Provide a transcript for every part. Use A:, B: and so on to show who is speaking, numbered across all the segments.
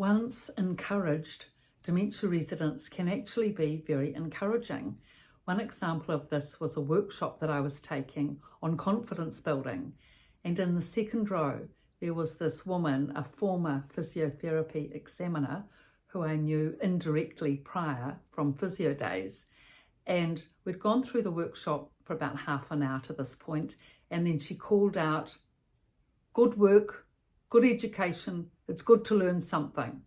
A: once encouraged, dementia residents can actually be very encouraging. One example of this was a workshop that I was taking on confidence building, and in the second row there was this woman, a former physiotherapy examiner who I knew indirectly prior from physio days, and we'd gone through the workshop for about half an hour to this point, and then she called out, "Good work, good education, it's good to learn something."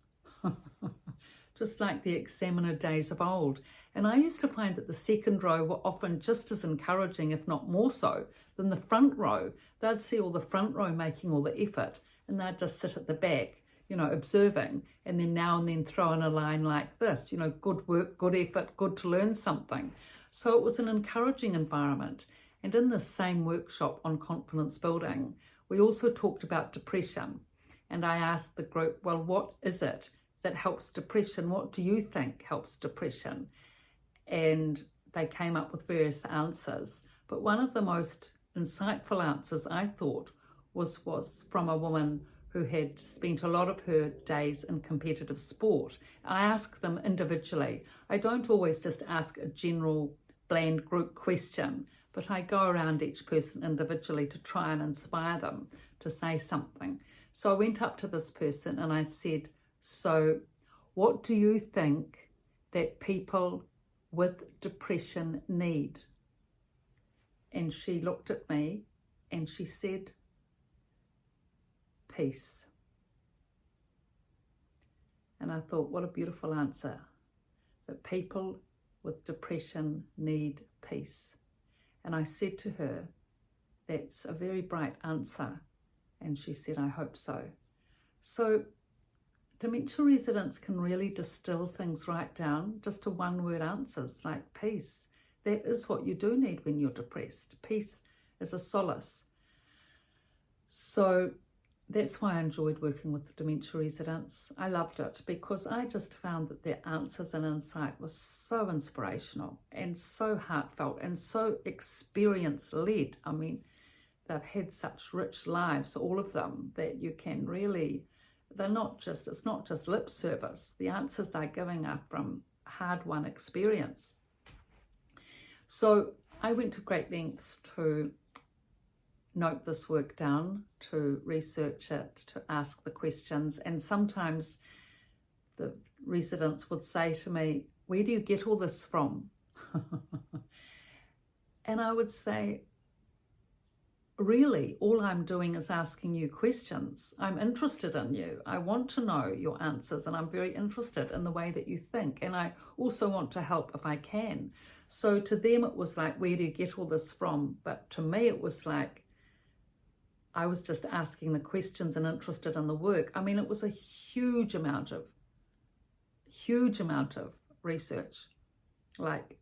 A: Just like the examiner days of old. And I used to find that the second row were often just as encouraging, if not more so, than the front row. They'd see all the front row making all the effort, and they'd just sit at the back, observing, and then now and then throw in a line like this, good work, good effort, good to learn something. So it was an encouraging environment. And in this same workshop on confidence building, we also talked about depression. And I asked the group, well, what is it that helps depression? What do you think helps depression? And they came up with various answers. But one of the most insightful answers, I thought, was from a woman who had spent a lot of her days in competitive sport. I asked them individually. I don't always just ask a general bland group question, but I go around each person individually to try and inspire them to say something. So I went up to this person and I said, "So what do you think that people with depression need?" And she looked at me and she said, "Peace." And I thought, what a beautiful answer, that people with depression need peace. And I said to her, "That's a very bright answer." And she said, "I hope so." So dementia residents can really distill things right down just to one-word answers like peace. That is what you do need when you're depressed. Peace is a solace. So that's why I enjoyed working with dementia residents. I loved it because I just found that their answers and insight was so inspirational and so heartfelt and so experience-led. I mean, they've had such rich lives, all of them, that you can really, it's not just lip service. The answers they're giving are from hard-won experience. So I went to great lengths to note this work down, to research it, to ask the questions. And sometimes the residents would say to me, "Where do you get all this from?" And I would say, really, all I'm doing is asking you questions. I'm interested in you. I want to know your answers, and I'm very interested in the way that you think. And I also want to help if I can. So to them, it was like, "Where do you get all this from?" But to me, it was like, I was just asking the questions and interested in the work. I mean, it was a huge amount of research. Like,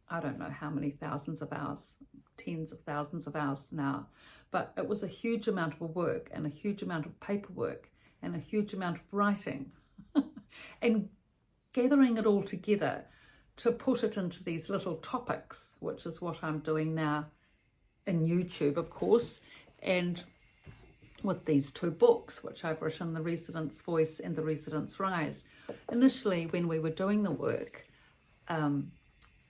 A: I don't know how many thousands of hours, tens of thousands of hours now, but it was a huge amount of work and a huge amount of paperwork and a huge amount of writing and gathering it all together to put it into these little topics, which is what I'm doing now in YouTube, of course, and with these two books, which I've written, The Resident's Voice and The Resident's Rise. Initially, when we were doing the work,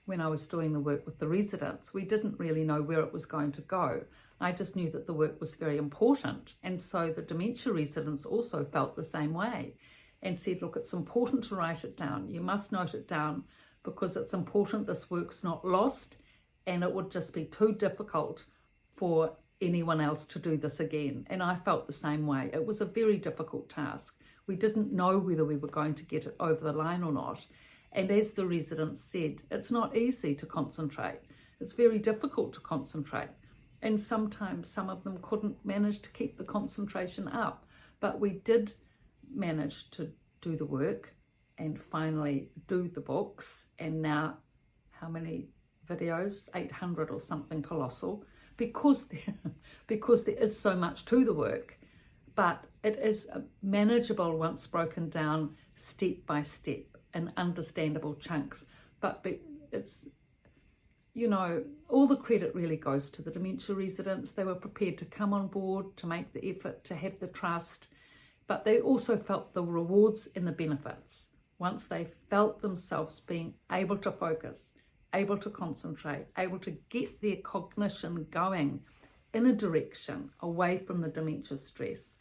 A: when I was doing the work with the residents, we didn't really know where it was going to go. I just knew that the work was very important. And so the dementia residents also felt the same way and said, "Look, it's important to write it down. You must note it down because it's important this work's not lost, and it would just be too difficult for anyone else to do this again." And I felt the same way. It was a very difficult task. We didn't know whether we were going to get it over the line or not. And as the residents said, it's not easy to concentrate. It's very difficult to concentrate. And sometimes some of them couldn't manage to keep the concentration up. But we did manage to do the work and finally do the books. And now, how many videos? 800 or something colossal. Because there is so much to the work. But it is manageable once broken down step by step in understandable chunks. But it's, all the credit really goes to the dementia residents. They were prepared to come on board, to make the effort, to have the trust, but they also felt the rewards and the benefits once they felt themselves being able to focus, able to concentrate, able to get their cognition going in a direction away from the dementia stress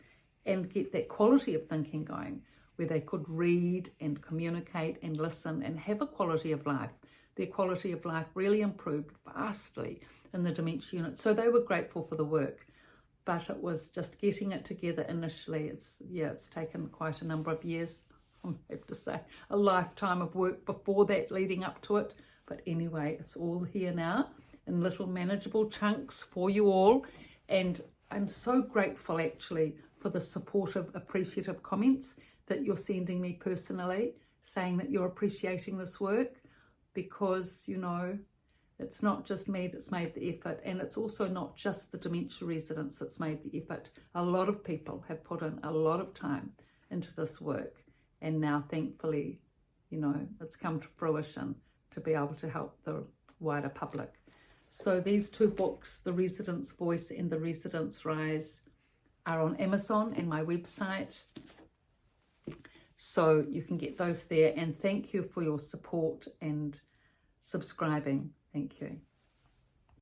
A: and get that quality of thinking going where they could read and communicate and listen and have a quality of life. Their quality of life really improved vastly in the dementia unit. So they were grateful for the work, but it was just getting it together initially. It's taken quite a number of years. I have to say a lifetime of work before that leading up to it. But anyway, it's all here now in little manageable chunks for you all. And I'm so grateful actually for the supportive, appreciative comments that you're sending me personally, saying that you're appreciating this work, because, you know, it's not just me that's made the effort, and it's also not just the dementia residents that's made the effort. A lot of people have put in a lot of time into this work, and now thankfully, you know, it's come to fruition to be able to help the wider public. So these two books, The Resident's Voice and The Resident's Rise, are on Amazon and my website. So you can get those there. And thank you for your support and subscribing. Thank you.